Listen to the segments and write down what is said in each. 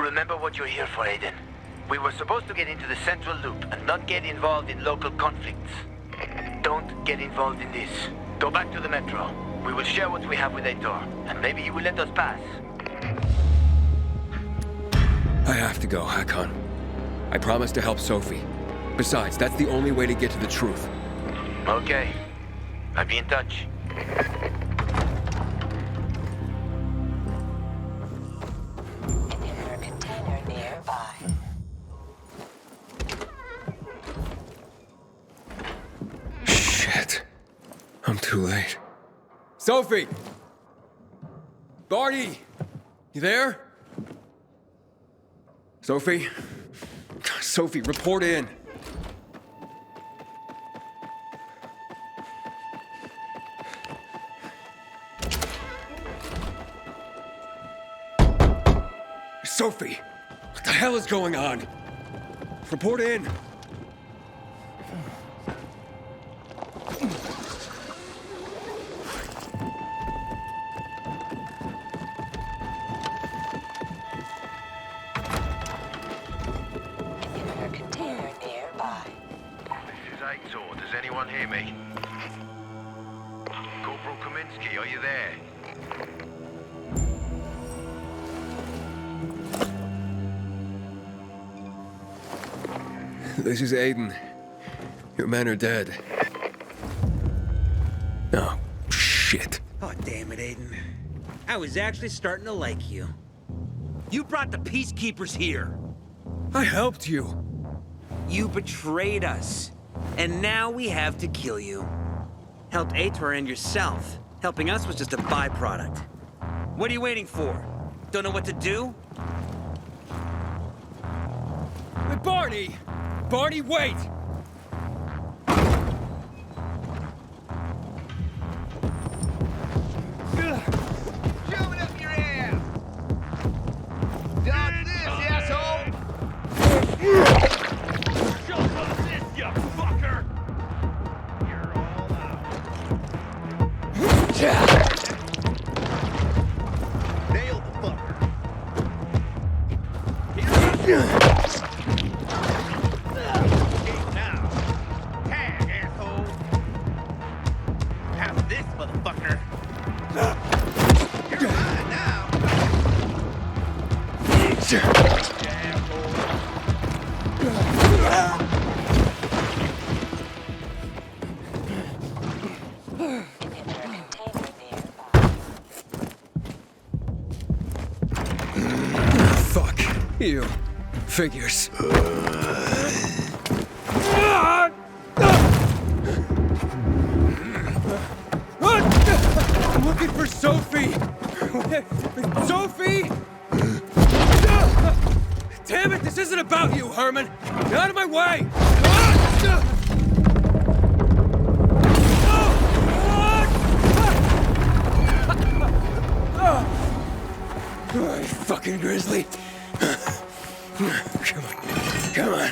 remember what you're here for, Aiden. We were supposed to get into the central loop and not get involved in local conflicts. Don't get involved in this. Go back to the metro. We will share what we have with Aitor, and maybe he will let us pass. I have to go, Hakon. I promised to help Sophie. Besides, that's the only way to get to the truth. Okay. I'll be in touch. Inhibitor container nearby. Shit. I'm too late. Sophie! Barney! You there? Sophie? Sophie, report in. Sophie! What the hell is going on? Report in. Inhibitor container nearby. This is Aitor. Does anyone hear me? Corporal Kaminsky, are you there? This is Aiden. Your men are dead. Oh, shit. Oh, damn it, Aiden. I was actually starting to like you. You brought the peacekeepers here. I helped you. You betrayed us. And now we have to kill you. Helped Aitor and yourself. Helping us was just a byproduct. What are you waiting for? Don't know what to do? Hey, Barney! Barney, wait! Shove it up your ass! Dodge this, asshole! Shove this, you fucker! You're all out. Nailed the fucker. Escape now. Tag, asshole. Have this, motherfucker. You're mine now. Inhibitor container nearby. Fuck. You. Figures. I'm looking for Sophie! Sophie! Damn it, this isn't about you, Herman! Get out of my way! You fucking grizzly! Come on, come on.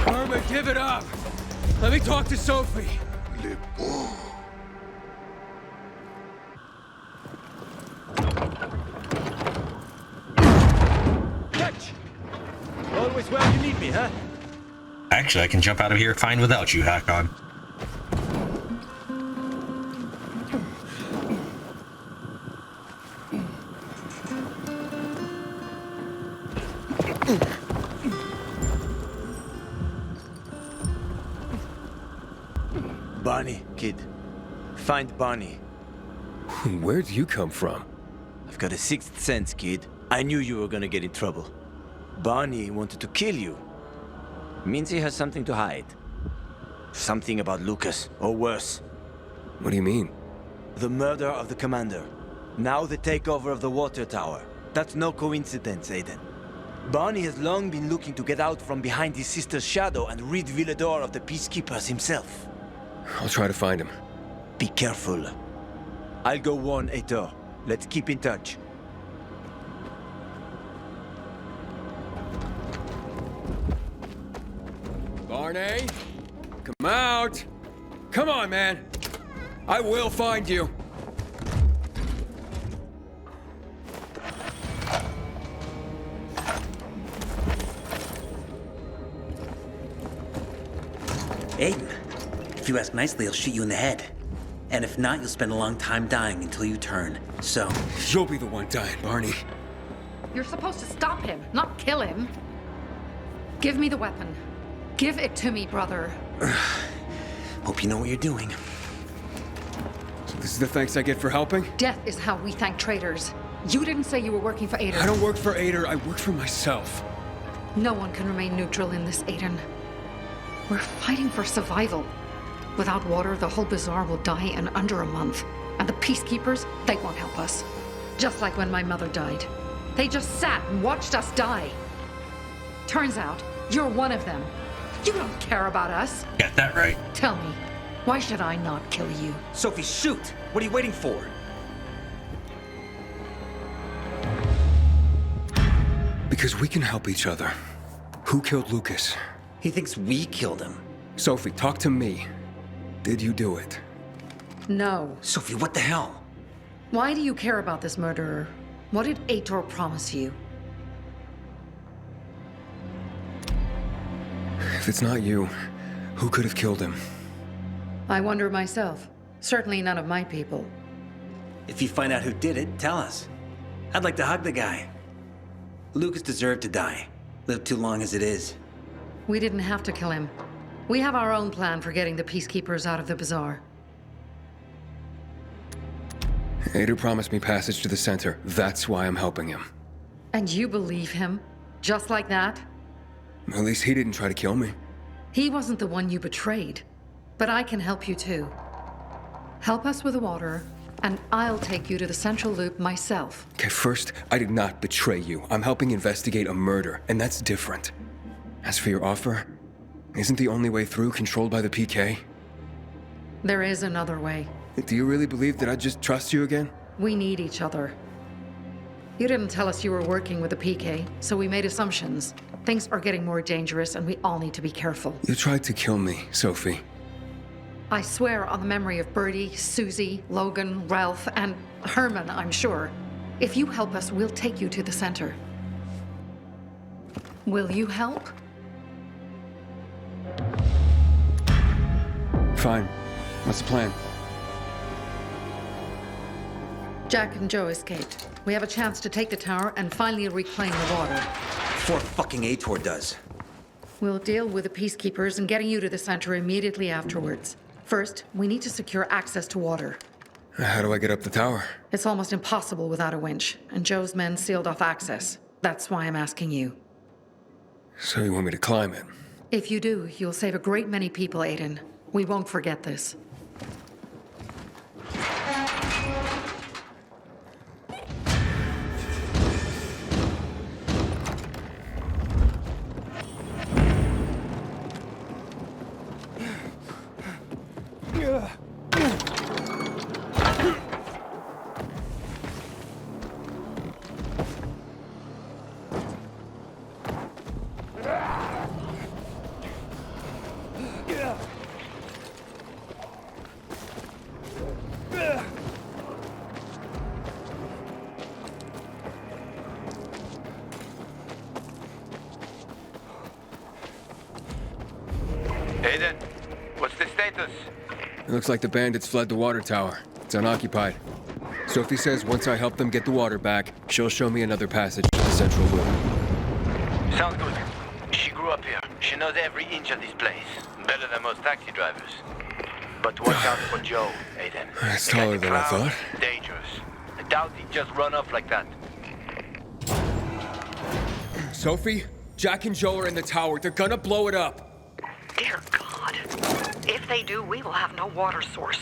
Herman, give it up. Let me talk to Sophie. Catch! Always where you need me, huh? Actually, I can jump out of here fine without you, Hakon. Barney, kid. Find Barney. Where'd you come from? I've got a sixth sense, kid. I knew you were gonna get in trouble. Barney wanted to kill you. Means he has something to hide. Something about Lucas, or worse. What do you mean? The murder of the commander. Now the takeover of the water tower. That's no coincidence, Aiden. Barney has long been looking to get out from behind his sister's shadow and rid Villador of the peacekeepers himself. I'll try to find him. Be careful. I'll go warn Aitor. Let's keep in touch. Barney? Come out! Come on, man! I will find you! Aiden, if you ask nicely, he'll shoot you in the head. And if not, you'll spend a long time dying until you turn. So, You'll be the one dying, Barney. You're supposed to stop him, not kill him. Give me the weapon. Give it to me, brother. hope you know what you're doing. So this is the thanks I get for helping? Death is how we thank traitors. You didn't say you were working for Aiden. I don't work for Ader, I work for myself. No one can remain neutral in this, Aiden. We're fighting for survival. Without water, the whole Bazaar will die in under a month. And the peacekeepers, they won't help us. Just like when my mother died. They just sat and watched us die. Turns out, you're one of them. You don't care about us. Get that right. Tell me, why should I not kill you? Sophie, shoot! What are you waiting for? Because we can help each other. Who killed Lucas? He thinks we killed him. Sophie, talk to me. Did you do it? No. Sophie, what the hell? Why do you care about this murderer? What did Aitor promise you? If it's not you, who could have killed him? I wonder myself. Certainly none of my people. If you find out who did it, tell us. I'd like to hug the guy. Lucas deserved to die. Lived too long as it is. We didn't have to kill him. We have our own plan for getting the peacekeepers out of the Bazaar. Ader promised me passage to the center. That's why I'm helping him. And you believe him? Just like that? At least he didn't try to kill me. He wasn't the one you betrayed. But I can help you too. Help us with the water, and I'll take you to the central loop myself. Okay, first, I did not betray you. I'm helping investigate a murder, and that's different. As for your offer, isn't the only way through controlled by the PK? There is another way. Do you really believe that I'd just trust you again? We need each other. You didn't tell us you were working with the PK, so we made assumptions. Things are getting more dangerous, and we all need to be careful. You tried to kill me, Sophie. I swear on the memory of Bertie, Susie, Logan, Ralph, and Herman, I'm sure. If you help us, we'll take you to the center. Will you help? Fine. What's the plan? Jack and Joe escaped. We have a chance to take the tower and finally reclaim the water. Before fucking Aitor does. We'll deal with the peacekeepers and getting you to the center immediately afterwards. First, we need to secure access to water. How do I get up the tower? It's almost impossible without a winch, and Joe's men sealed off access. That's why I'm asking you. So you want me to climb it? If you do, you'll save a great many people, Aiden. We won't forget this. Aiden, what's the status? It looks like the bandits fled the water tower. It's unoccupied. Sophie says once I help them get the water back, she'll show me another passage to the central loop. Sounds good. She grew up here. She knows every inch of this place. Better than most taxi drivers. But watch out for Joe, Aiden. That's The guy taller in the than I crowd, thought. Dangerous. I doubt he'd just run off like that. Sophie, Jack and Joe are in the tower. They're gonna blow it up. Dear God. If they do, we will have no water source.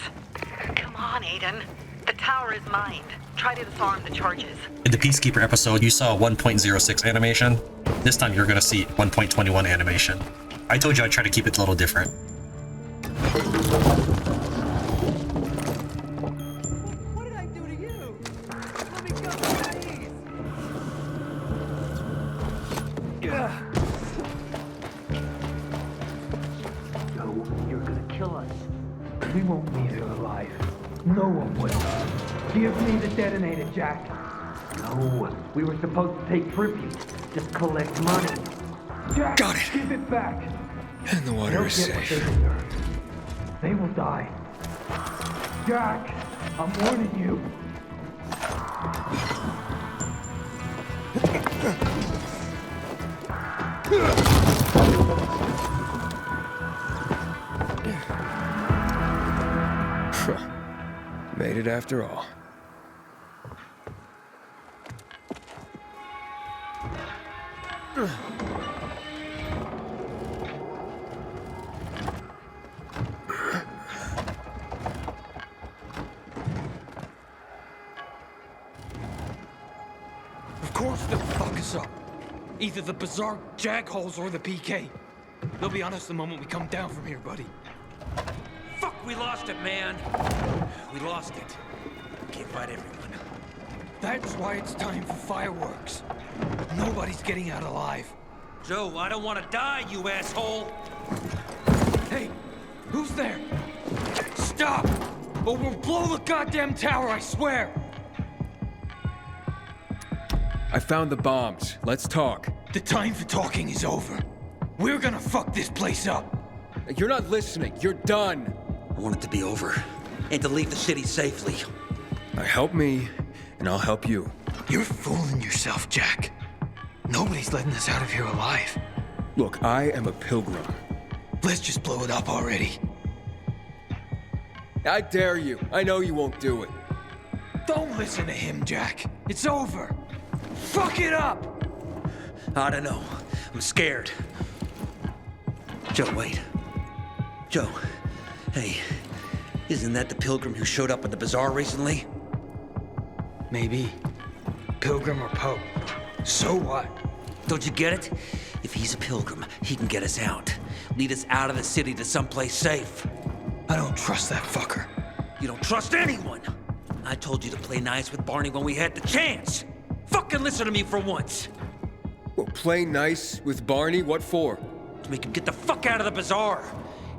Come on, Aiden. The tower is mined. Try to disarm the charges. In the Peacekeeper episode, you saw 1.06 animation. This time you're gonna see 1.21 animation. I told you I'd try to keep it a little different. What did I do to you? Let me go, please. kill us. We won't leave here alive. No one will. Give me the detonator, Jack. No, we were supposed to take tribute. Just collect money. Jack, Got it. give it back. And the water They'll is get what safe. they deserve. They will die. Jack, I'm warning you. Made it after all. Of course they'll fuck us up. Either the Bazaar jagholes or the PK. They'll be on us the moment we come down from here, buddy. Fuck, we lost it, man. We lost it. We can't fight everyone. That's why it's time for fireworks. Nobody's getting out alive. Joe, I don't want to die, you asshole. Hey, who's there? Stop! Or we'll blow the goddamn tower, I swear! I found the bombs. Let's talk. The time for talking is over. We're gonna fuck this place up. You're not listening. You're done. I want it to be over. And to leave the city safely. Help me, and I'll help you. You're fooling yourself, Jack. Nobody's letting us out of here alive. Look, I am a pilgrim. Let's just blow it up already. I dare you. I know you won't do it. Don't listen to him, Jack. It's over. Fuck it up! I don't know. I'm scared. Joe, wait. Joe, hey, isn't that the pilgrim who showed up at the bazaar recently? Maybe. Pilgrim or Pope. So what? Don't you get it? If he's a pilgrim, he can get us out. Lead us out of the city to someplace safe. I don't trust that fucker. You don't trust anyone. I told you to play nice with Barney when we had the chance. Fucking listen to me for once. Well, play nice with Barney? What for? To make him get the fuck out of the bazaar.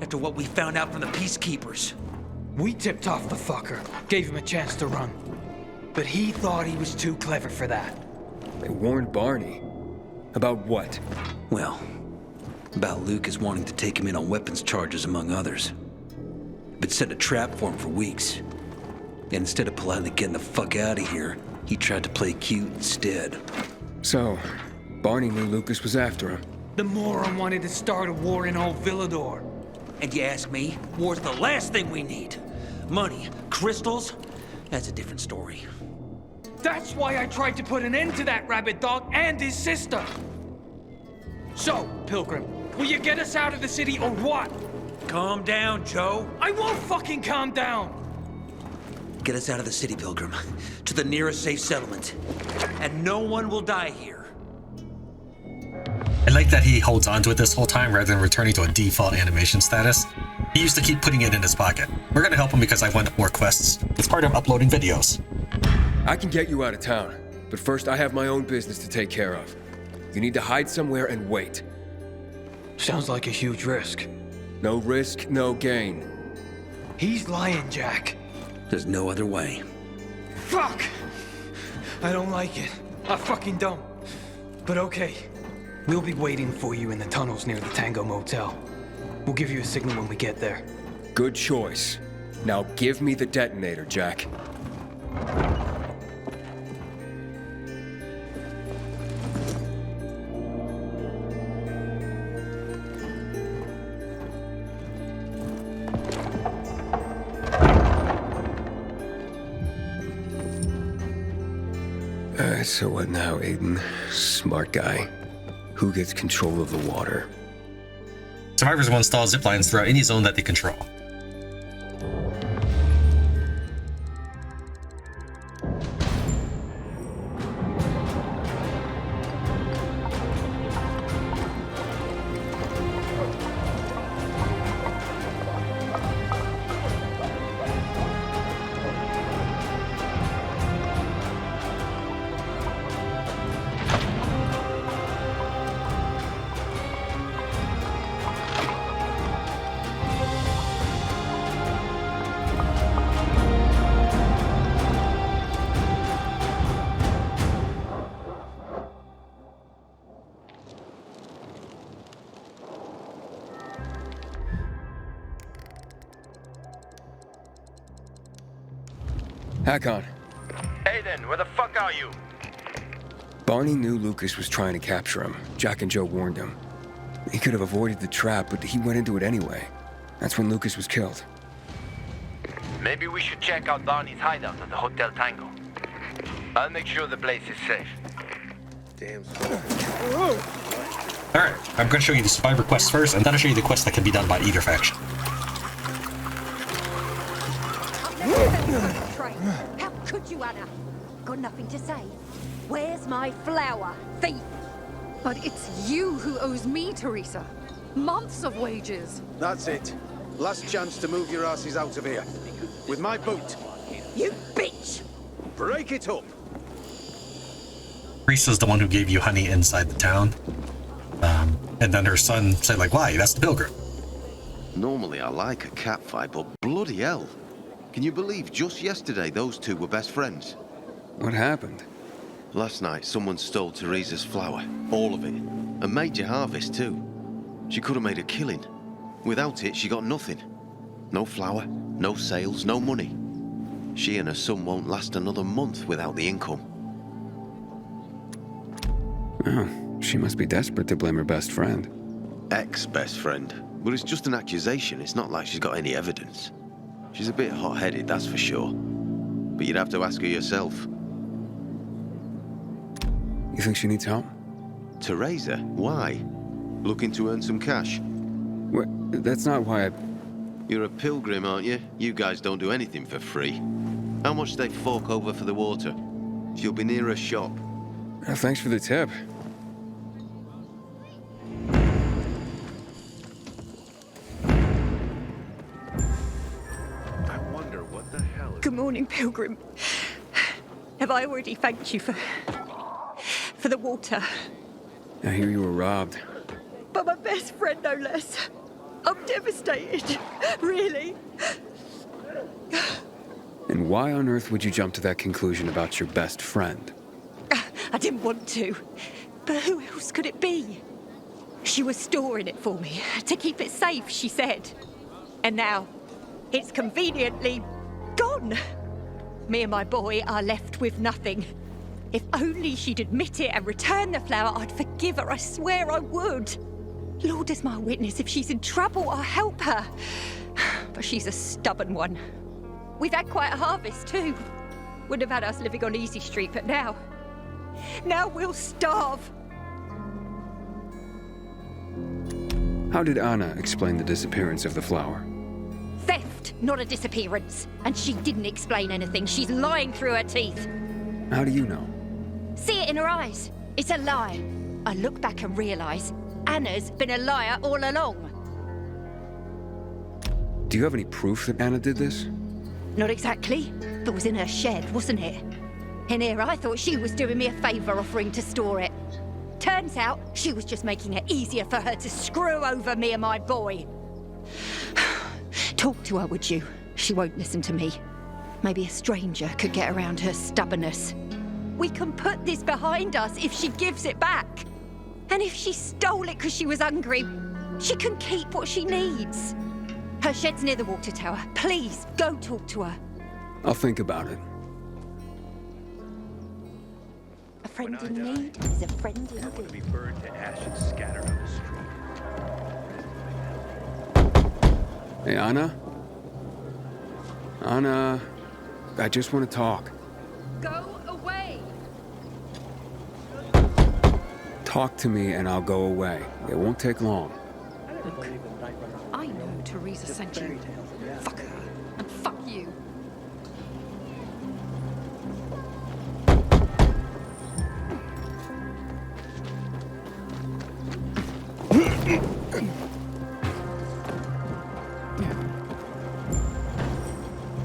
After what we found out from the peacekeepers. We tipped off the fucker. Gave him a chance to run. But he thought he was too clever for that. They warned Barney. About what? Well, about Lucas wanting to take him in on weapons charges, among others. But set a trap for him for weeks. And instead of politely getting the fuck out of here, he tried to play cute instead. So, Barney knew Lucas was after him. The moron wanted to start a war in old Villador. And you ask me, war's the last thing we need. Money, crystals, that's a different story. That's why I tried to put an end to that rabid dog and his sister. So, Pilgrim, will you get us out of the city or what? Calm down, Joe. I won't fucking calm down! Get us out of the city, Pilgrim, to the nearest safe settlement. And no one will die here. I like that he holds on to it this whole time rather than returning to a default animation status. He used to keep putting it in his pocket. We're gonna help him because I want more quests. It's part of uploading videos. I can get you out of town, but first I have my own business to take care of. You need to hide somewhere and wait. Sounds like a huge risk. No risk, no gain. He's lying, Jack. There's no other way. Fuck! I don't like it. I fucking don't. But okay. We'll be waiting for you in the tunnels near the Tango Motel. We'll give you a signal when we get there. Good choice. Now give me the detonator, Jack. So what now, Aiden? Smart guy. Who gets control of the water? Survivors will install ziplines throughout any zone that they control. Hakon, Aiden, where the fuck are you? Barney knew Lucas was trying to capture him. Jack and Joe warned him. He could have avoided the trap, but he went into it anyway. That's when Lucas was killed. Maybe we should check out Barney's hideout at the Hotel Tango. I'll make sure the place is safe. Alright, I'm going to show you the survivor quests first, and then I'll show you the quests that can be done by either faction. How could you, Anna? Got nothing to say? Where's my flour, thief? But it's you who owes me, Teresa. Months of wages. That's it. Last chance to move your asses out of here. With my boot. You bitch! Break it up! Teresa's the one who gave you honey inside the town. And then her son said, like, why? That's the pilgrim. Normally I like a cat fight, but bloody hell. Can you believe just yesterday those two were best friends? What happened? Last night someone stole Teresa's flour. All of it. A major harvest too. She could have made a killing. Without it, she got nothing. No flour, no sales, no money. She and her son won't last another month without the income. Oh, she must be desperate to blame her best friend. Ex-best friend. But it's just an accusation. It's not like she's got any evidence. She's a bit hot-headed, that's for sure. But you'd have to ask her yourself. You think she needs help? Teresa? Why? Looking to earn some cash? That's not why I... You're a pilgrim, aren't you? You guys don't do anything for free. How much they fork over for the water? She'll be near a shop. Thanks for the tip. I wonder what the hell is... Good morning, Pilgrim. Have I already thanked you for the water? I hear you were robbed. But my best friend, no less. I'm devastated. Really. And why on earth would you jump to that conclusion about your best friend? I didn't want to. But who else could it be? She was storing it for me, to keep it safe, she said. And now, it's conveniently gone. Me and my boy are left with nothing. If only she'd admit it and return the flower, I'd forgive her, I swear I would. Lord is my witness, if she's in trouble, I'll help her. But she's a stubborn one. We've had quite a harvest, too. Wouldn't have had us living on Easy Street, but now we'll starve. How did Anna explain the disappearance of the flower? Theft, not a disappearance. And she didn't explain anything. She's lying through her teeth. How do you know? See it in her eyes. It's a lie. I look back and realise Anna's been a liar all along. Do you have any proof that Anna did this? Not exactly. It was in her shed, wasn't it? In here, I thought she was doing me a favour offering to store it. Turns out, she was just making it easier for her to screw over me and my boy. Talk to her, would you? She won't listen to me. Maybe a stranger could get around her stubbornness. We can put this behind us if she gives it back. And if she stole it because she was hungry, she can keep what she needs. Her shed's near the water tower. Please, go talk to her. I'll think about it. A friend in need is a friend in I want to need. be burned to ash and scattered on the street. Hey, Anna? Anna, I just want to talk. Go away! Talk to me and I'll go away. It won't take long. Look, I know Teresa sent you. Fuck her. And fuck you.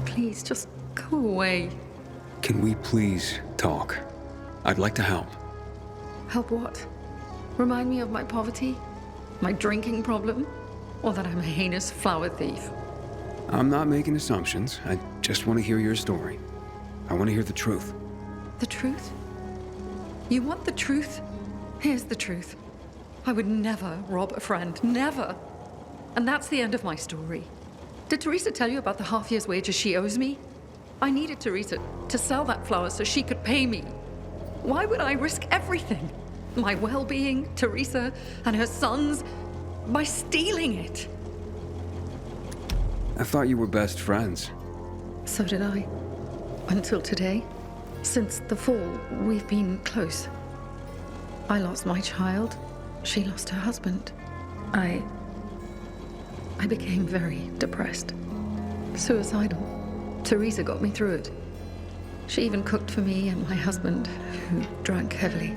Please, just go away. Can we please talk? I'd like to help. Help what? Remind me of my poverty? My drinking problem? Or that I'm a heinous flower thief? I'm not making assumptions. I just want to hear your story. I want to hear the truth. The truth? You want the truth? Here's the truth. I would never rob a friend. Never. And that's the end of my story. Did Teresa tell you about the half year's wages she owes me? I needed Teresa to sell that flower so she could pay me. Why would I risk everything? My well-being, Teresa, and her sons, by stealing it? I thought you were best friends. So did I. Until today. Since the fall, we've been close. I lost my child. She lost her husband. I became very depressed. Suicidal. Teresa got me through it. She even cooked for me and my husband, who drank heavily.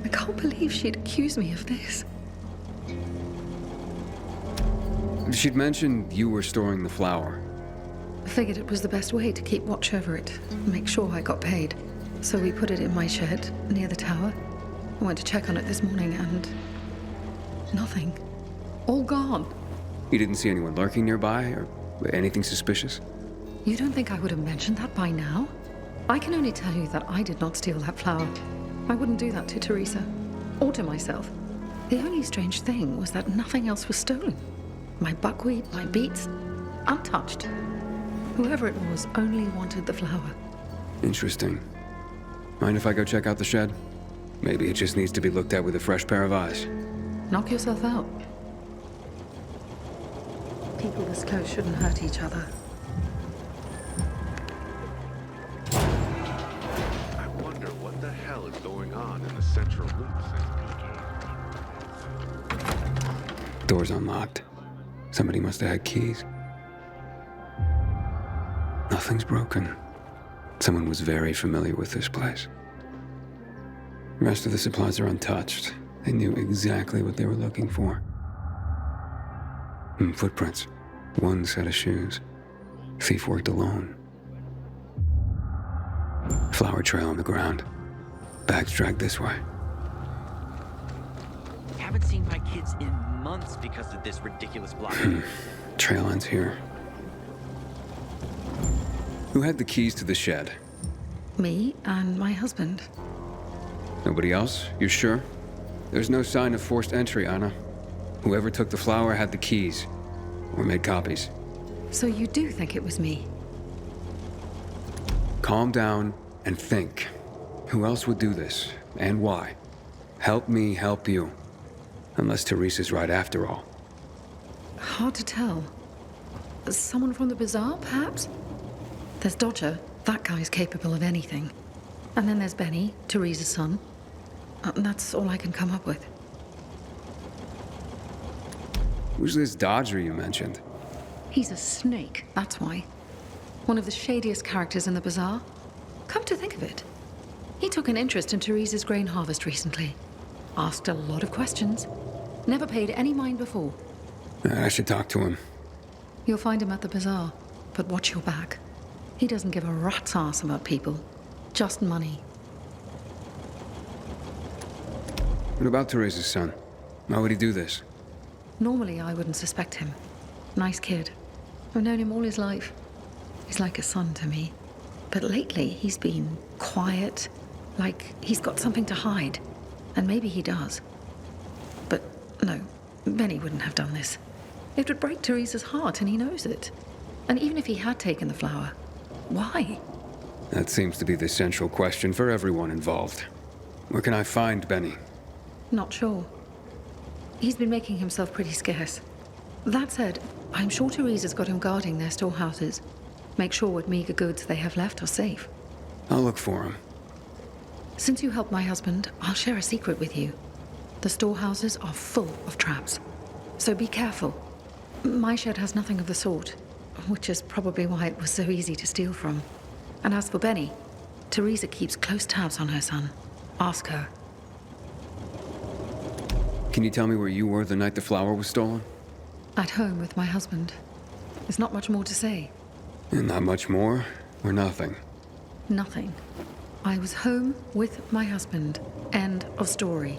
I can't believe she'd accuse me of this. She'd mentioned you were storing the flower. I figured it was the best way to keep watch over it, make sure I got paid. So we put it in my shed near the tower. I went to check on it this morning and nothing. All gone. You didn't see anyone lurking nearby or anything suspicious? You don't think I would have mentioned that by now? I can only tell you that I did not steal that flower. I wouldn't do that to Teresa, or to myself. The only strange thing was that nothing else was stolen. My buckwheat, my beets, untouched. Whoever it was only wanted the flower. Interesting. Mind if I go check out the shed? Maybe it just needs to be looked at with a fresh pair of eyes. Knock yourself out. People this close shouldn't hurt each other. I wonder what the hell is going on in the central loop since Door's unlocked. Somebody must have had keys. Nothing's broken. Someone was very familiar with this place. The rest of the supplies are untouched. They knew exactly what they were looking for. Footprints. One set of shoes. Thief worked alone. Flower trail on the ground. Bags dragged this way. Haven't seen my kids in months because of this ridiculous block. Trail ends here. Who had the keys to the shed? Me and my husband. Nobody else? You sure? There's no sign of forced entry, Anna. Whoever took the flower had the keys. Or made copies. So you do think it was me? Calm down and think. Who else would do this? And why? Help me help you. Unless Teresa's right after all. Hard to tell. Someone from the Bazaar, perhaps? There's Dodger. That guy's capable of anything. And then there's Benny, Teresa's son. That's all I can come up with. Who's this Dodger you mentioned? He's a snake, that's why. One of the shadiest characters in the Bazaar. Come to think of it. He took an interest in Teresa's grain harvest recently. Asked a lot of questions. Never paid any mind before. I should talk to him. You'll find him at the Bazaar, but watch your back. He doesn't give a rat's ass about people. Just money. What about Teresa's son? Why would he do this? Normally, I wouldn't suspect him. Nice kid. I've known him all his life. He's like a son to me. But lately, he's been quiet, like he's got something to hide. And maybe he does. But no, Benny wouldn't have done this. It would break Teresa's heart, and he knows it. And even if he had taken the flower, why? That seems to be the central question for everyone involved. Where can I find Benny? Not sure. He's been making himself pretty scarce. That said, I'm sure Teresa's got him guarding their storehouses. Make sure what meager goods they have left are safe. I'll look for him. Since you helped my husband, I'll share a secret with you. The storehouses are full of traps. So be careful. My shed has nothing of the sort, which is probably why it was so easy to steal from. And as for Benny, Teresa keeps close tabs on her son. Ask her. Can you tell me where you were the night the flower was stolen? At home with my husband. There's not much more to say. And not much more, or nothing? Nothing. I was home with my husband. End of story.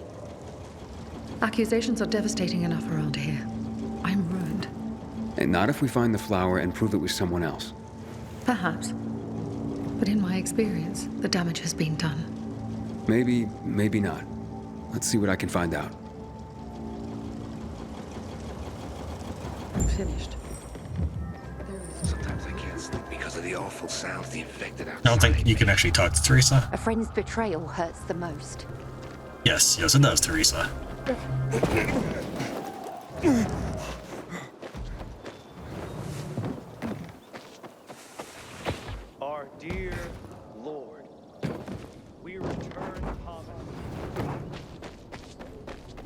Accusations are devastating enough around here. I'm ruined. And not if we find the flower and prove it was someone else. Perhaps. But in my experience, the damage has been done. Maybe, maybe not. Let's see what I can find out. I'm finished. Sometimes I can't against them because of the awful sounds the infected outside. I don't think you can actually talk to Teresa. A friend's betrayal hurts the most. Yes, it does, Teresa. Our dear Lord, we return homage.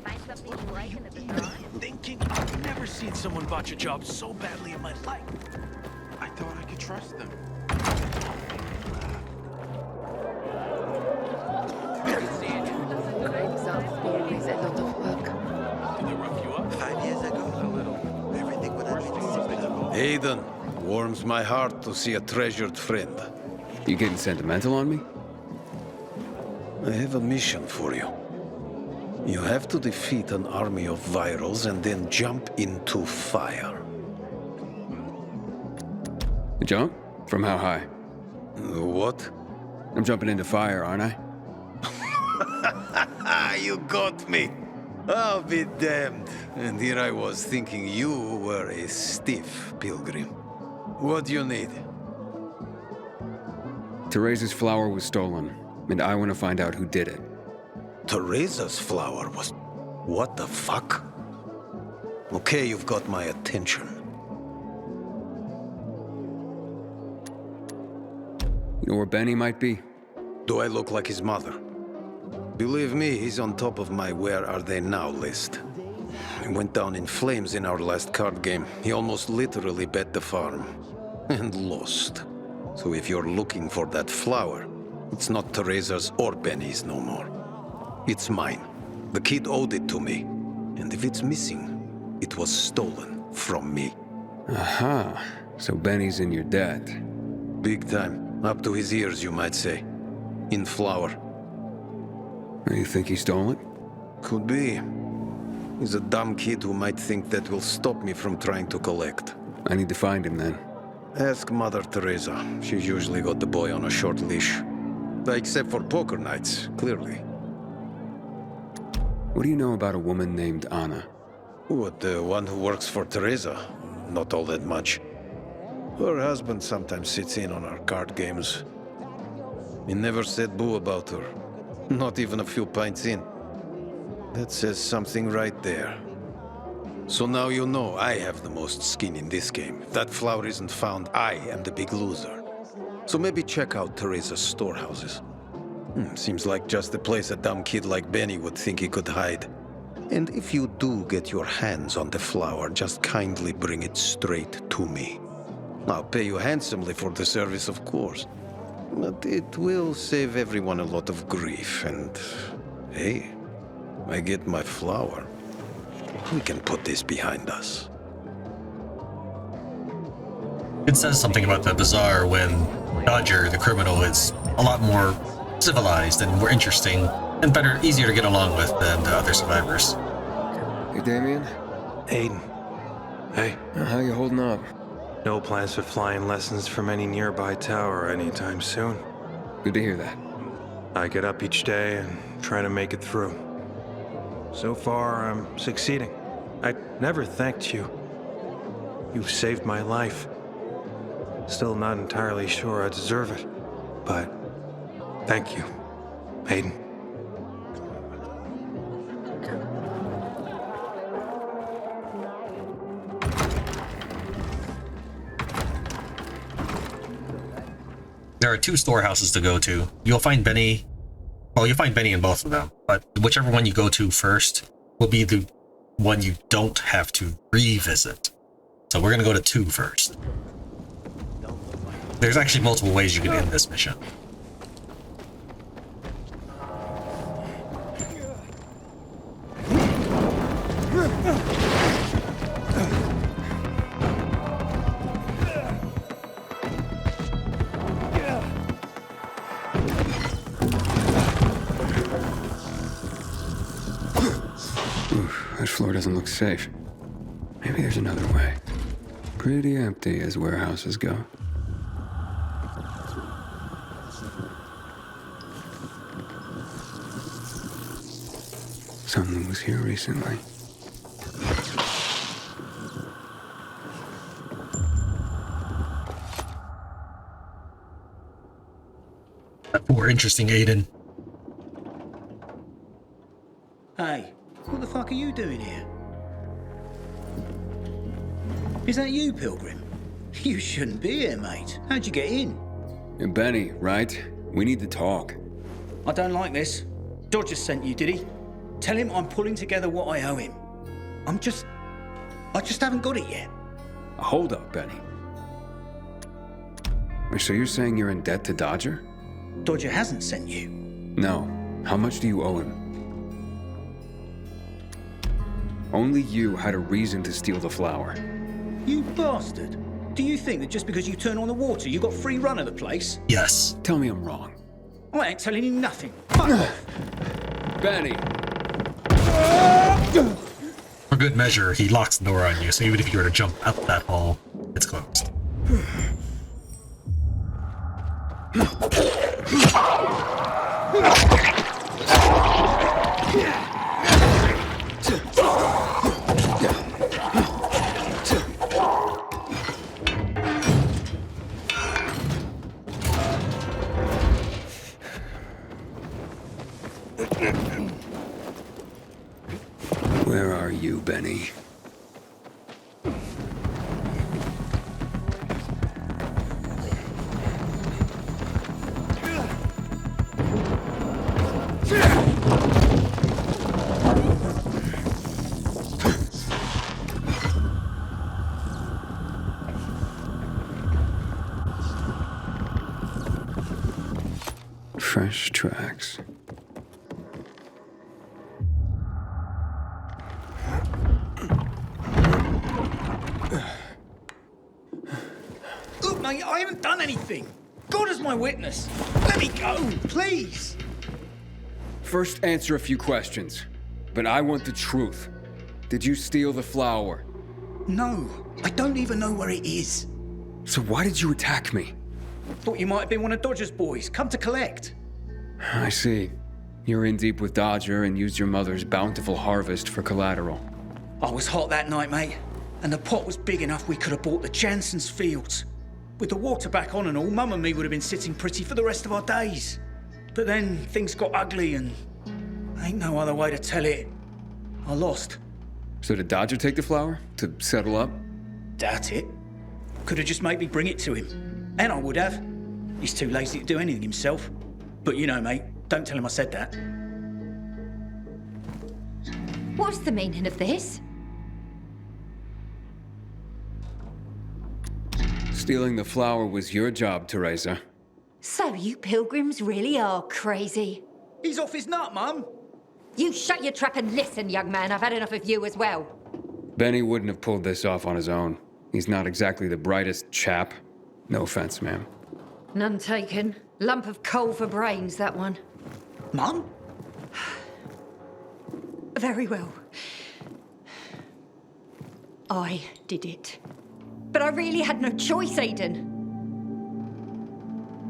Find something you like in the bazaar? Thinking I've never seen someone botch a job so badly in my life. I thought I could trust them. Always a lot of work. Did they rough you up? 5 years ago, a little. Everything went on. Aiden, warms my heart to see a treasured friend. You getting sentimental on me? I have a mission for you. You have to defeat an army of virals and then jump into fire. Jump? From how high? What? I'm jumping into fire, aren't I? You got me. I'll be damned. And here I was thinking you were a stiff pilgrim. What do you need? Teresa's flower was stolen, and I want to find out who did it. Teresa's flower was... What the fuck? Okay, you've got my attention. You know where Benny might be? Do I look like his mother? Believe me, he's on top of my where are they now list. He went down in flames in our last card game. He almost literally bet the farm. And lost. So if you're looking for that flower, it's not Teresa's or Benny's no more. It's mine. The kid owed it to me. And if it's missing, it was stolen from me. Aha. So Benny's in your debt. Big time. Up to his ears, you might say. In flour. You think he stole it? Could be. He's a dumb kid who might think that will stop me from trying to collect. I need to find him then. Ask Mother Teresa. She's usually got the boy on a short leash. Except for poker nights, clearly. What do you know about a woman named Anna? What, the one who works for Teresa? Not all that much. Her husband sometimes sits in on our card games. He never said boo about her. Not even a few pints in. That says something right there. So now you know I have the most skin in this game. If that flower isn't found, I am the big loser. So maybe check out Teresa's storehouses. Seems like just the place a dumb kid like Benny would think he could hide. And if you do get your hands on the flower, just kindly bring it straight to me. I'll pay you handsomely for the service, of course. But it will save everyone a lot of grief, and... hey, I get my flower. We can put this behind us. It says something about the Bazaar when Dodger, the criminal, is a lot more civilized and more interesting and better, easier to get along with than the other survivors. Hey, Damien? Aiden. Hey. How you holding up? No plans for flying lessons from any nearby tower anytime soon. Good to hear that. I get up each day and try to make it through. So far, I'm succeeding. I never thanked you. You've saved my life. Still not entirely sure I deserve it, but thank you, Aiden. There are two storehouses to go to. You'll find Benny. Well, you'll find Benny in both of them, but whichever one you go to first will be the one you don't have to revisit. So we're gonna go to 2 first. There's actually multiple ways you can end this mission. This floor doesn't look safe. Maybe there's another way. Pretty empty as warehouses go. Someone was here recently. More interesting, Aiden. Hey, what the fuck are you doing here? Is that you, Pilgrim? You shouldn't be here, mate. How'd you get in? You're Benny, right? We need to talk. I don't like this. Dodger sent you, did he? Tell him I'm pulling together what I owe him. I just haven't got it yet. Hold up, Benny. So you're saying you're in debt to Dodger? Dodger hasn't sent you. No. How much do you owe him? Only you had a reason to steal the flower. You bastard. Do you think that just because you turn on the water, you got free run of the place? Yes. Tell me I'm wrong. I ain't telling you nothing. Fuck off. Benny! For good measure, he locks the door on you, so even if you were to jump out that hall, it's closed. Where are you, Benny? Fresh tracks. Look, mate, I haven't done anything. God is my witness. Let me go, please. First, answer a few questions. But I want the truth. Did you steal the flower? No, I don't even know where it is. So why did you attack me? Thought you might have been one of Dodger's boys, come to collect. I see. You're in deep with Dodger and used your mother's bountiful harvest for collateral. I was hot that night, mate, and the pot was big enough we could have bought the Jansen's fields. With the water back on and all, Mum and me would have been sitting pretty for the rest of our days. But then things got ugly and ain't no other way to tell it. I lost. So did Dodger take the flower? To settle up? Doubt it. Could have just made me bring it to him. And I would have. He's too lazy to do anything himself. But you know, mate, don't tell him I said that. What's the meaning of this? Stealing the flower was your job, Teresa. So you pilgrims really are crazy. He's off his nut, Mum. You shut your trap and listen, young man. I've had enough of you as well. Benny wouldn't have pulled this off on his own. He's not exactly the brightest chap. No offense, ma'am. None taken. Lump of coal for brains, that one. Mum? Very well. I did it. But I really had no choice, Aiden.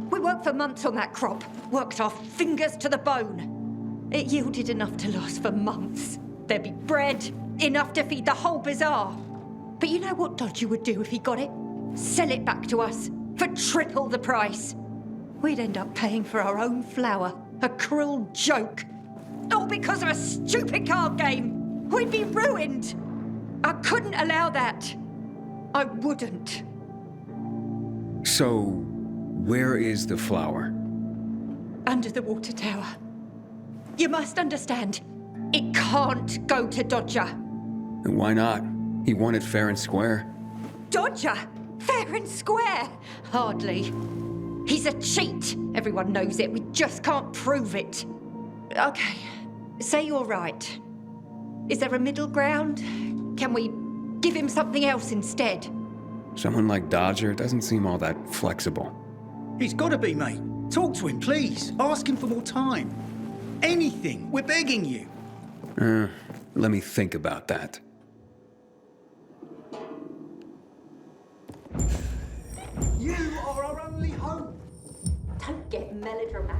We worked for months on that crop. Worked our fingers to the bone. It yielded enough to last for months. There'd be bread, enough to feed the whole bazaar. But you know what Dodger would do if he got it? Sell it back to us for triple the price. We'd end up paying for our own flour. A cruel joke. All because of a stupid card game. We'd be ruined. I couldn't allow that. I wouldn't. So, where is the flower? Under the water tower. You must understand, it can't go to Dodger. Why not? He won it fair and square. Dodger? Fair and square? Hardly. He's a cheat. Everyone knows it. We just can't prove it. Okay, say you're right. Is there a middle ground? Can we give him something else instead? Someone like Dodger doesn't seem all that flexible. He's got to be, mate. Talk to him, please. Ask him for more time. Anything. We're begging you. Let me think about that. You are our only hope. Don't get melodramatic.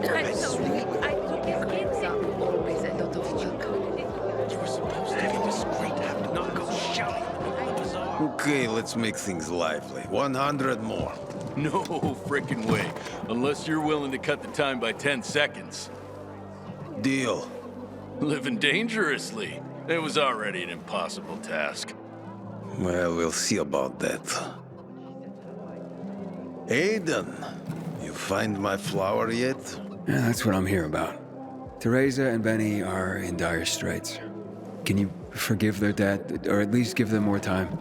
I'm sorry. I took his kids in. Always a lot of work. You were supposed to be discreet, have to not go shouting in the middle of the bazaar. Okay, let's make things lively. 100 more. No frickin' way. Unless you're willing to cut the time by 10 seconds. Deal. Living dangerously. It was already an impossible task. Well, we'll see about that. Aiden, you find my flower yet? Yeah, that's what I'm here about. Teresa and Benny are in dire straits. Can you forgive their dad, or at least give them more time?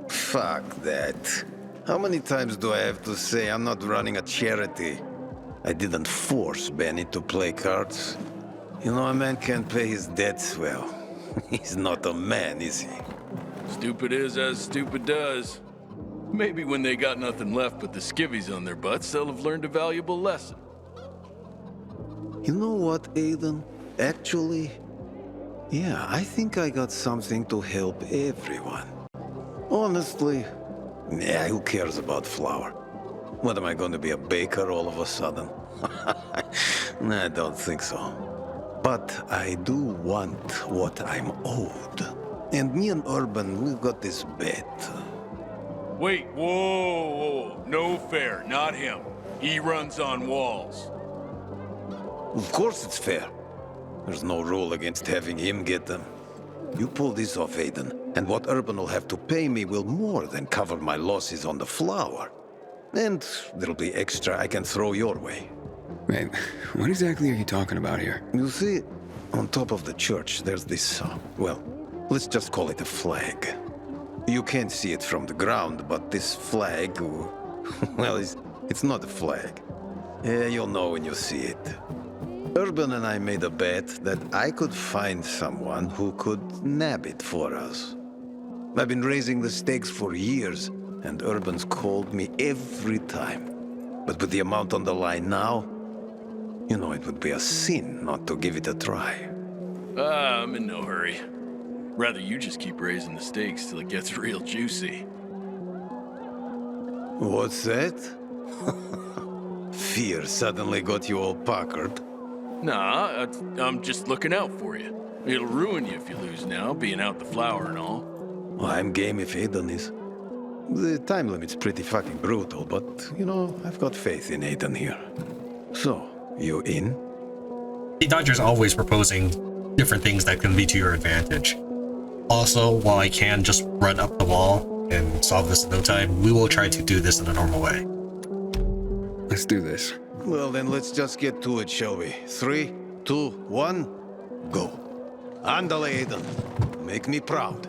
Fuck that. How many times do I have to say I'm not running a charity? I didn't force Benny to play cards. You know, a man can't pay his debts well. He's not a man, is he? Stupid is as stupid does. Maybe when they got nothing left but the skivvies on their butts, they'll have learned a valuable lesson. You know what, Aiden? Actually, yeah, I think I got something to help everyone. Honestly, yeah, who cares about flour? What, am I going to be a baker all of a sudden? Nah, I don't think so. But I do want what I'm owed. And me and Urban, we've got this bet. Wait, whoa. No fair, not him. He runs on walls. Of course it's fair. There's no rule against having him get them. You pull this off, Aiden, and what Urban will have to pay me will more than cover my losses on the flour. And there'll be extra I can throw your way. Wait, what exactly are you talking about here? You see, on top of the church, there's this, well, let's just call it a flag. You can't see it from the ground, but this flag, well, it's not a flag. Yeah, you'll know when you see it. Urban and I made a bet that I could find someone who could nab it for us. I've been raising the stakes for years, and Urban's called me every time. But with the amount on the line now, you know, it would be a sin not to give it a try. I'm in no hurry. Rather you just keep raising the stakes till it gets real juicy. What's that? Fear suddenly got you all puckered. Nah, I'm just looking out for you. It'll ruin you if you lose now, being out the flour and all. Well, I'm game if Aiden is. The time limit's pretty fucking brutal, but, you know, I've got faith in Aiden here. So, you in? The Dodger's always proposing different things that can be to your advantage. Also, while I can just run up the wall and solve this in no time, we will try to do this in a normal way. Let's do this. Well, then let's just get to it, shall we? 3, 2, 1, go. Andale, Aiden. Make me proud.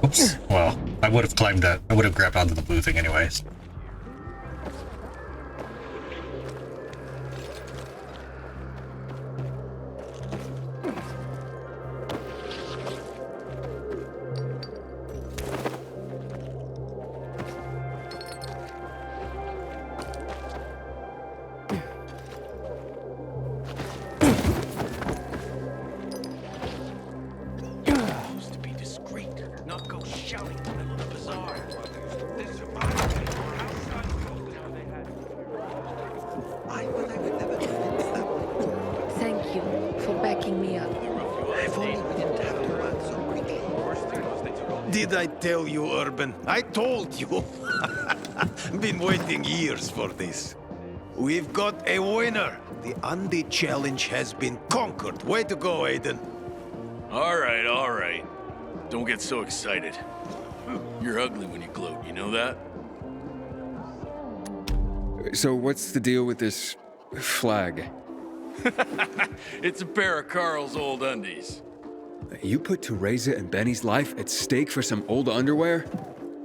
Oops. Well, I would have climbed that. I would have grabbed onto the blue thing anyways. Thank you for backing me up. Did I tell you, Urban? I told you. Been waiting years for this. We've got a winner. The Andy challenge has been conquered. Way to go, Aiden. All right. Don't get so excited. You're ugly when you gloat, you know that? So what's the deal with this flag? It's a pair of Carl's old undies. You put Teresa and Benny's life at stake for some old underwear?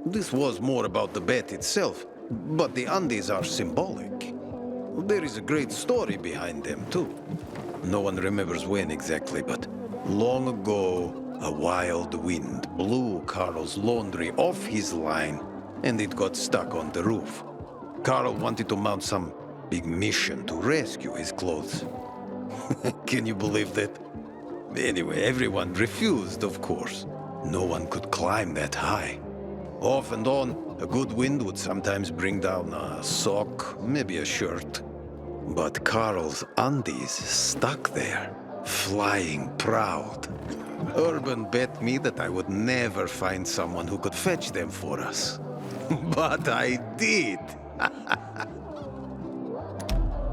This was more about the bet itself, but the undies are symbolic. There is a great story behind them, too. No one remembers when exactly, but long ago, a wild wind blew Carl's laundry off his line, and it got stuck on the roof. Carl wanted to mount some big mission to rescue his clothes. Can you believe that? Anyway, everyone refused, of course. No one could climb that high. Off and on, a good wind would sometimes bring down a sock, maybe a shirt. But Carl's undies stuck there, flying proud. Urban bet me that I would never find someone who could fetch them for us. But I did.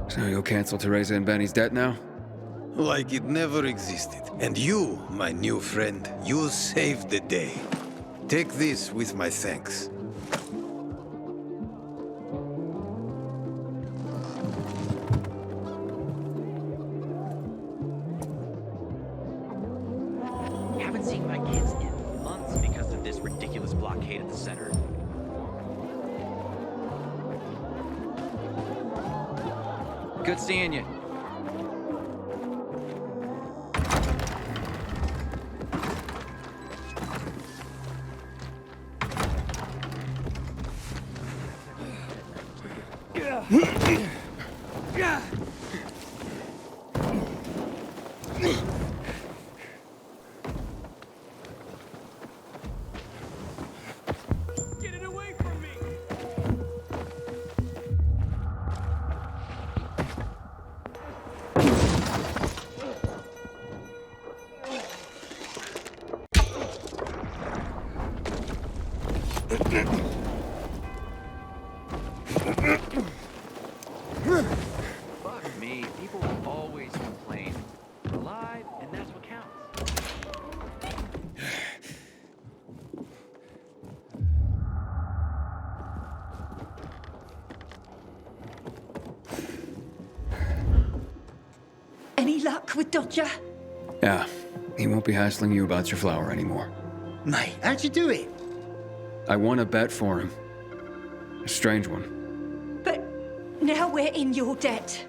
So you'll cancel Teresa and Benny's debt now? Like it never existed. And you, my new friend, you saved the day. Take this with my thanks. Haven't seen my kids in months because of this ridiculous blockade at the center. Good seeing you. Fuck me, people always complain. We're alive, and that's what counts. Any luck with Dodger? Yeah, he won't be hassling you about your flower anymore. Mate, how'd you do it? I won a bet for him. A strange one. But now we're in your debt.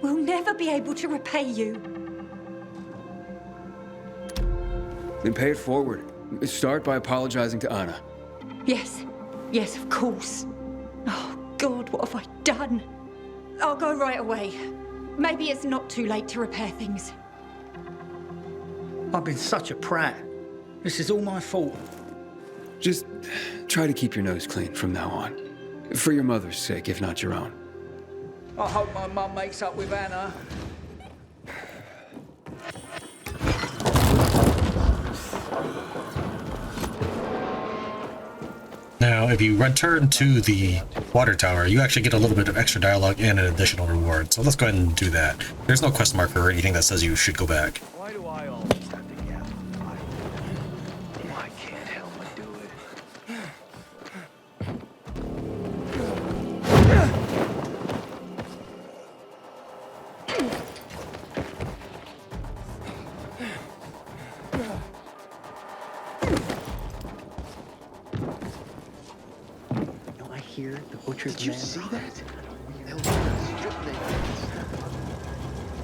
We'll never be able to repay you. Then pay it forward. Start by apologizing to Anna. Yes, of course. Oh, God, what have I done? I'll go right away. Maybe it's not too late to repair things. I've been such a prat. This is all my fault. Just try to keep your nose clean from now on. For your mother's sake, if not your own. I hope my mum makes up with Anna. Now, if you return to the water tower, you actually get a little bit of extra dialogue and an additional reward. So let's go ahead and do that. There's no quest marker or anything that says you should go back. Why do I always have to get? Why can't help but do it? No, I hear the butcher's Did you men see are- that?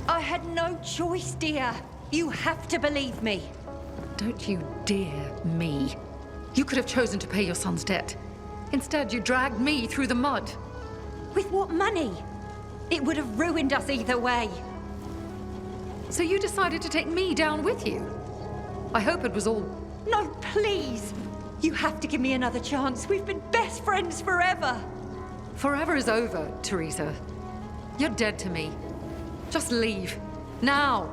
I had no choice, dear. You have to believe me. Don't you dare me. You could have chosen to pay your son's debt. Instead, you dragged me through the mud. With what money? It would have ruined us either way. So you decided to take me down with you. I hope it was all... No, please. You have to give me another chance. We've been best friends forever. Forever is over, Teresa. You're dead to me. Just leave. Now.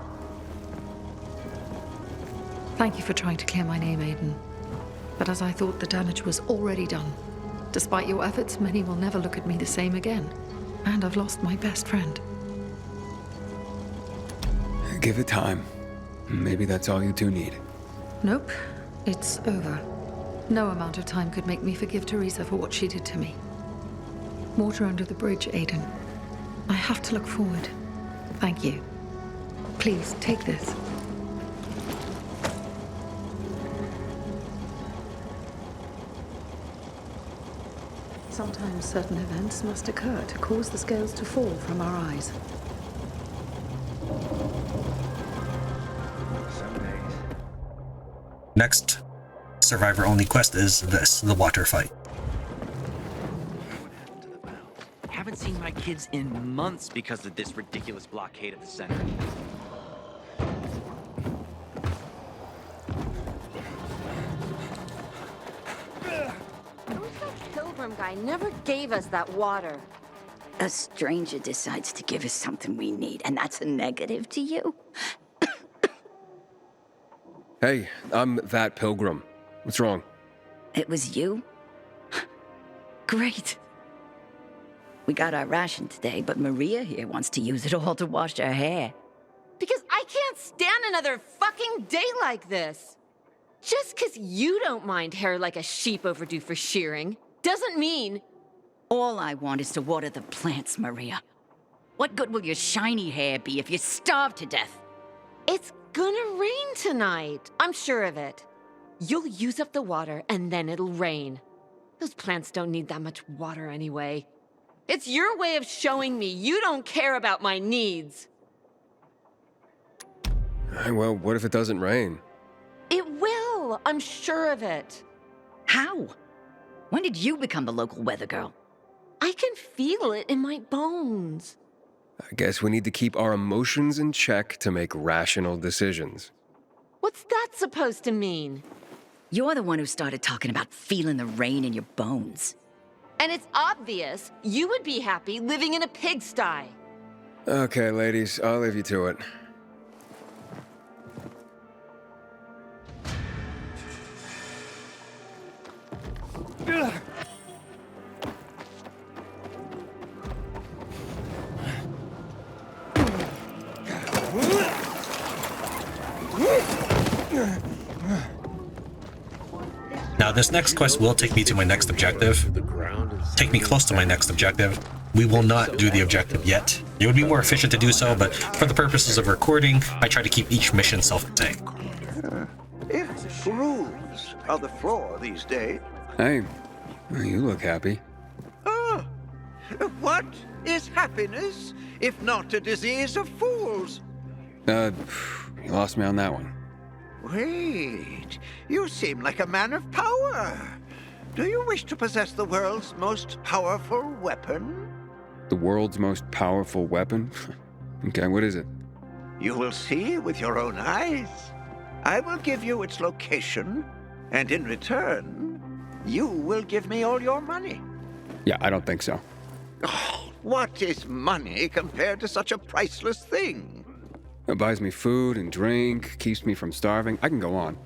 Thank you for trying to clear my name, Aiden. But as I thought, the damage was already done. Despite your efforts, many will never look at me the same again. And I've lost my best friend. Give it time. Maybe that's all you two need. Nope. It's over. No amount of time could make me forgive Teresa for what she did to me. Water under the bridge, Aiden. I have to look forward. Thank you. Please, take this. Sometimes certain events must occur to cause the scales to fall from our eyes. Next survivor-only quest is this, the water fight. Haven't seen my kids in months because of this ridiculous blockade at the center. That pilgrim guy never gave us that water. A stranger decides to give us something we need, and that's a negative to you? Hey, I'm that pilgrim. What's wrong? It was you? Great. We got our ration today, but Maria here wants to use it all to wash her hair. Because I can't stand another fucking day like this. Just 'cause you don't mind hair like a sheep overdue for shearing doesn't mean... All I want is to water the plants, Maria. What good will your shiny hair be if you starve to death? It's gonna rain tonight. I'm sure of it. You'll use up the water and then it'll rain. Those plants don't need that much water anyway. It's your way of showing me you don't care about my needs. Well, what if it doesn't rain? It will. I'm sure of it. How? When did you become the local weather girl? I can feel it in my bones. I guess we need to keep our emotions in check to make rational decisions. What's that supposed to mean? You're the one who started talking about feeling the rain in your bones. And it's obvious you would be happy living in a pigsty. Okay, ladies, I'll leave you to it. Now, this next quest will take me to my next objective. Take me close to my next objective. We will not do the objective yet. It would be more efficient to do so, but for the purposes of recording, I try to keep each mission self-contained. If rules are the flaw these days. Hey, you look happy. Ah, what is happiness if not a disease of fools? You lost me on that one. Wait, you seem like a man of power. Do you wish to possess the world's most powerful weapon? The world's most powerful weapon? Okay, what is it? You will see with your own eyes. I will give you its location, and in return, you will give me all your money. Yeah, I don't think so. Oh, what is money compared to such a priceless thing? It buys me food and drink, keeps me from starving. I can go on.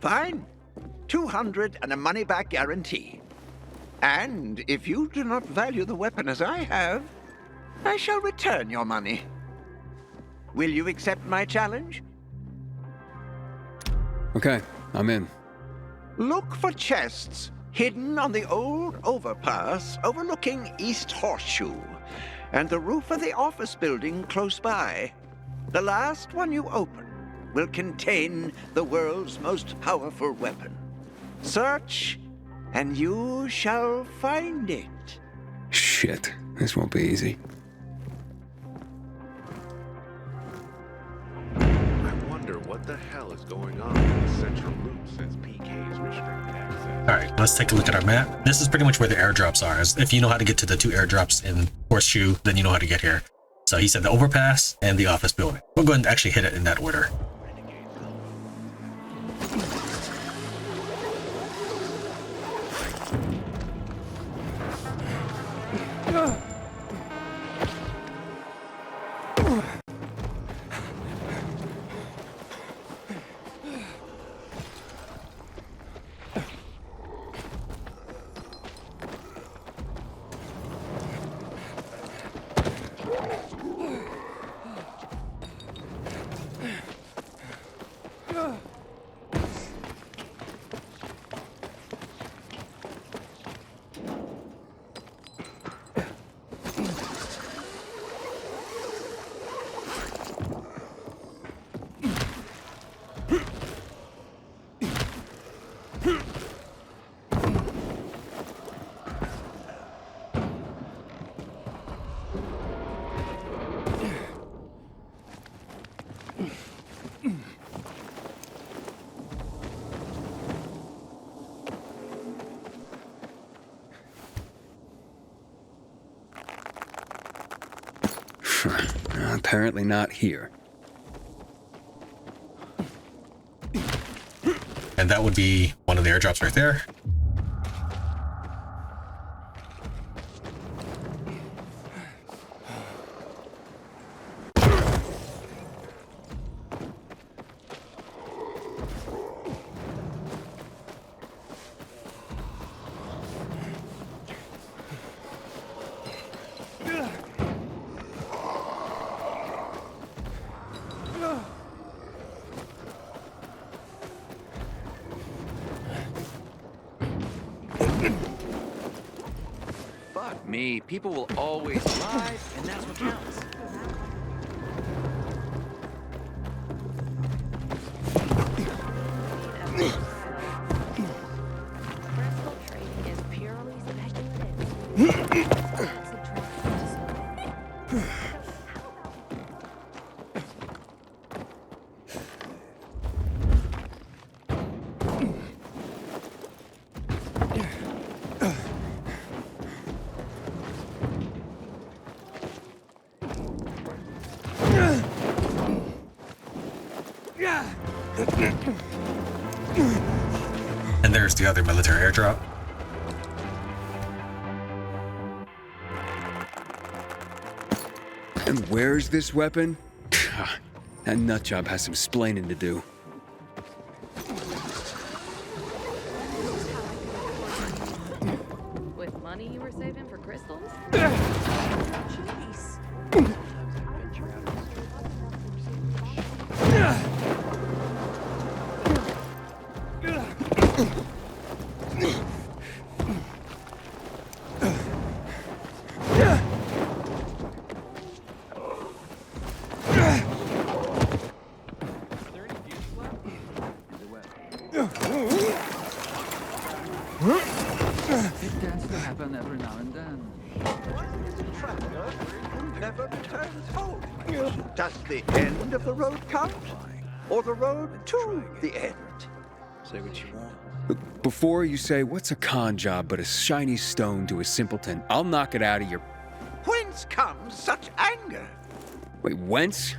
Fine. 200 and a money-back guarantee. And if you do not value the weapon as I have, I shall return your money. Will you accept my challenge? Okay, I'm in. Look for chests hidden on the old overpass overlooking East Horseshoe and the roof of the office building close by. The last one you open will contain the world's most powerful weapon. Search, and you shall find it. Shit, this won't be easy. I wonder what the hell is going on in the central loop since PK's restricted access. Alright, let's take a look at our map. This is pretty much where the airdrops are. If you know how to get to the two airdrops in Horseshoe, then you know how to get here. So he said the overpass and the office building. We'll go ahead and actually hit it in that order. Apparently not here. And that would be one of the airdrops right there. Fuck me. People will always lie, and that's what counts. Crystal trading is purely speculative. And there's the other military airdrop. And where's this weapon? That nutjob has some splaining to do. With money you were saving for crystals? Jeez. It tends to happen every now and then. Traveler who never returns home. Does the end of the road count? Or the road to the end? Say what you want. Before you say, what's a con job but a shiny stone to a simpleton, I'll knock it out of your... Whence comes such anger? Wait, whence?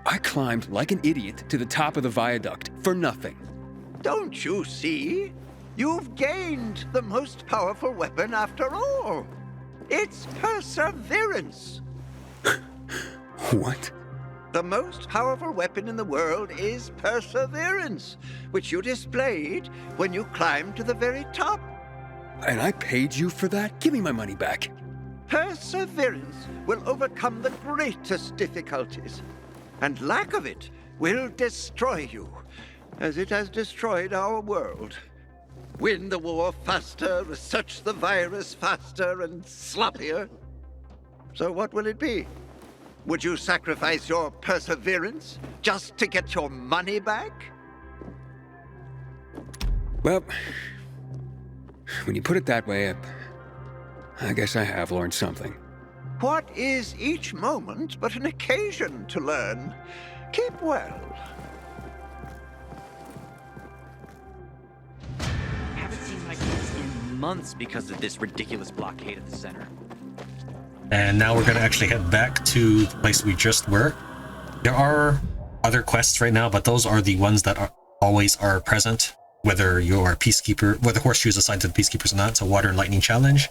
I climbed like an idiot to the top of the viaduct for nothing. Don't you see? You've gained the most powerful weapon after all. It's perseverance. What? The most powerful weapon in the world is perseverance, which you displayed when you climbed to the very top. And I paid you for that? Give me my money back. Perseverance will overcome the greatest difficulties, and lack of it will destroy you, as it has destroyed our world. Win the war faster, research the virus faster and sloppier. So what will it be? Would you sacrifice your perseverance just to get your money back? Well, when you put it that way, I guess I have learned something. What is each moment but an occasion to learn? Keep well. Haven't seen my kids in months because of this ridiculous blockade at the center. And now we're going to actually head back to the place we just were. There are other quests right now, but those are the ones that always are present, whether you're a peacekeeper, whether Horseshoe is assigned to the peacekeepers or not. It's a water and lightning challenge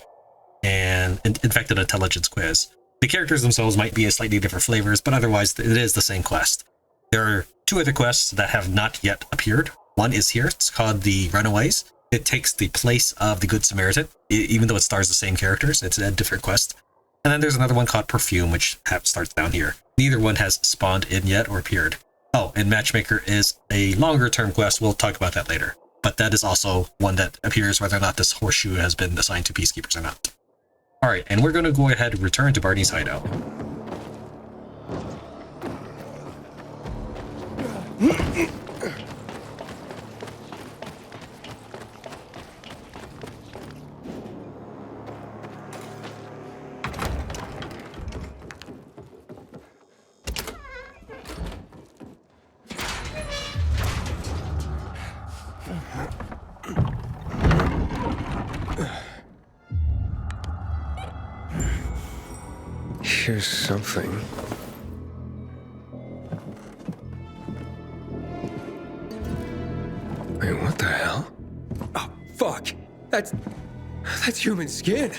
and an infected intelligence quiz. The characters themselves might be a slightly different flavors, but otherwise it is the same quest. There are two other quests that have not yet appeared. One is here. It's called the Runaways. It takes the place of the Good Samaritan, even though it stars the same characters. It's a different quest. And then there's another one called Perfume, which starts down here. Neither one has spawned in yet or appeared. Oh, and Matchmaker is a longer term quest. We'll talk about that later. But that is also one that appears whether or not this Horseshoe has been assigned to peacekeepers or not. Alright, and we're going to go ahead and return to Barney's hideout. here's something. Wait, what the hell? Oh, fuck! That's human skin!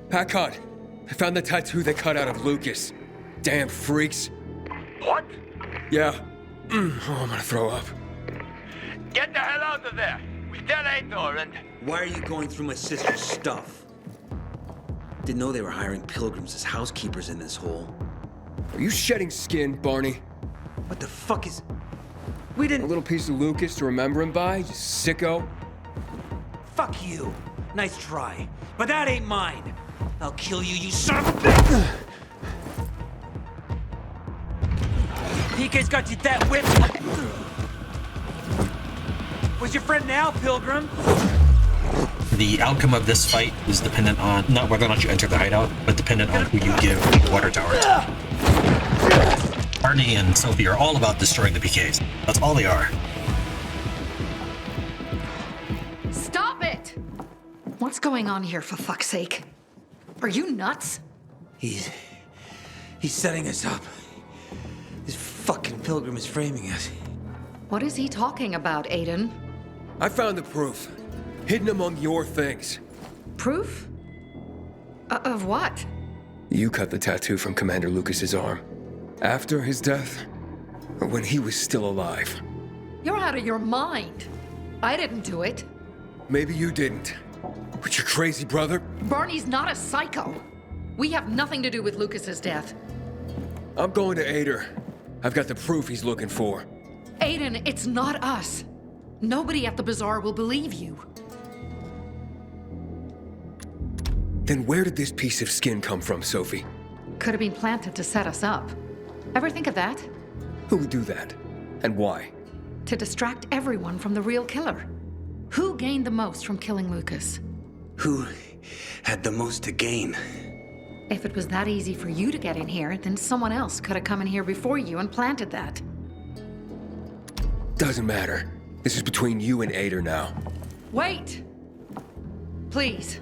Packard, I found the tattoo they cut out of Lucas. Damn freaks. What? Yeah. Oh, I'm gonna throw up. Get the hell out of there! We dead ain't and... Why are you going through my sister's stuff? Didn't know they were hiring pilgrims as housekeepers in this hole. Are you shedding skin, Barney? What the fuck is... We didn't... A little piece of Lucas to remember him by, you sicko? Fuck you. Nice try. But that ain't mine. I'll kill you, you son of a bitch! PK's got you that whip. Where's your friend now, Pilgrim? The outcome of this fight is dependent on not whether or not you enter the hideout, but dependent on who you give the water tower to. Barney and Sophie are all about destroying the PKs. That's all they are. Stop it! What's going on here, for fuck's sake? Are you nuts? He's setting us up. This fucking Pilgrim is framing us. What is he talking about, Aiden? I found the proof. Hidden among your things. Proof? Of what? You cut the tattoo from Commander Lucas's arm. After his death? Or when he was still alive? You're out of your mind. I didn't do it. Maybe you didn't. But your crazy brother? Barney's not a psycho. We have nothing to do with Lucas's death. I'm going to Ader. I've got the proof he's looking for. Aiden, it's not us. Nobody at the Bazaar will believe you. Then where did this piece of skin come from, Sophie? Could have been planted to set us up. Ever think of that? Who would do that? And why? To distract everyone from the real killer. Who gained the most from killing Lucas? Who had the most to gain? If it was that easy for you to get in here, then someone else could have come in here before you and planted that. Doesn't matter. This is between you and Ader now. Wait! Please.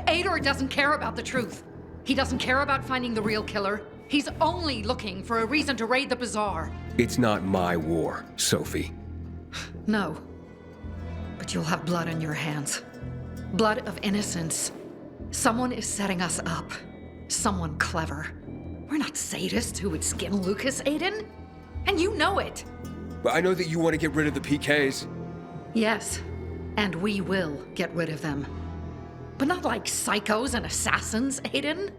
Ader doesn't care about the truth. He doesn't care about finding the real killer. He's only looking for a reason to raid the Bazaar. It's not my war, Sophie. No. But you'll have blood on your hands. Blood of innocence. Someone is setting us up. Someone clever. We're not sadists who would skin Lucas, Aiden. And you know it. But I know that you want to get rid of the PKs. Yes. And we will get rid of them. But not like psychos and assassins, Aiden.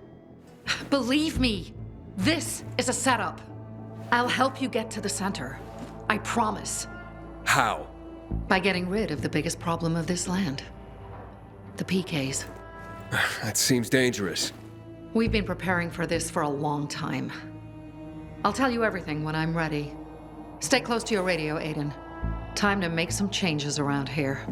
Believe me, this is a setup. I'll help you get to the center. I promise. How? By getting rid of the biggest problem of this land. The PKs. That seems dangerous. We've been preparing for this for a long time. I'll tell you everything when I'm ready. Stay close to your radio, Aiden. Time to make some changes around here.